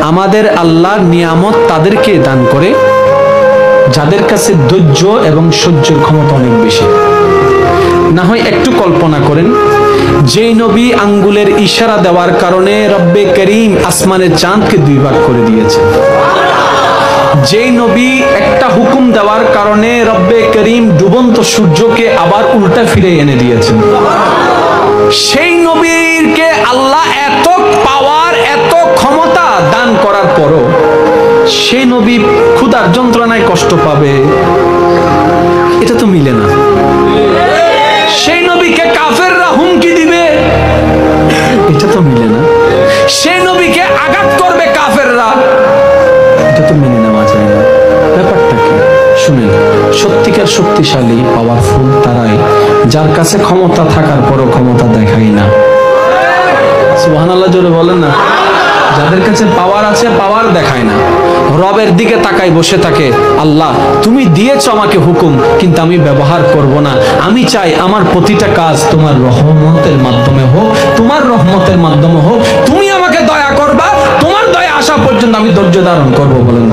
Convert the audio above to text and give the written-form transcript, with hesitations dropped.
আমাদের আল্লাহর নিয়ামত তাদেরকে দান করে যাদের কাছে ধৈর্য এবং সহ্যের ক্ষমতা অনেক বেশি। না হয় একটু কল্পনা করেন, যেই নবী আঙ্গুলের ইশারা দেওয়ার কারণে রব্বে করিম আসমানের চাঁদকে দুই ভাগ করে দিয়েছে, যেই নবী একটা হুকুম দেওয়ার কারণে রব্বে করিম ডুবন্ত সূর্যকে আবার উল্টা ফিরে এনে দিয়েছেন, সেই নবীকে আল্লাহ এত পাওয়ার এত ক্ষমতা দান করার পরও সেই নবী ক্ষুধার যন্ত্রণায় কষ্ট পাবে, এটা তো মিলে না। সেই নবীকে কাফেররা হুমকি দিবে, এটা তো মিলে না। সেই নবীকে আঘাত করবে কাফেররা, এটা তো মেনে নেওয়া যায় না। ব্যাপারটা কি শুনেন, সত্যিকার শক্তিশালী পাওয়ারফুল তারাই যার কাছে ক্ষমতা থাকার পরও ক্ষমতা দেখায় না। সুবহানাল্লাহ জোরে বলেন না। যাদের কাছে পাওয়ার আছে পাওয়ার দেখায় না, রবের দিকে তাকাই বসে থাকে, আল্লাহ তুমি দিয়েছো আমাকে হুকুম, কিন্তু আমি ব্যবহার করব না। আমি চাই আমার প্রতিটা কাজ তোমার রহমতের মাধ্যমে হোক, তোমার রহমতের মাধ্যমে হোক। তুমি আমাকে দয়া করবা, তোমার দয়া আসা পর্যন্ত আমি ধৈর্য ধারণ করবো। বলেন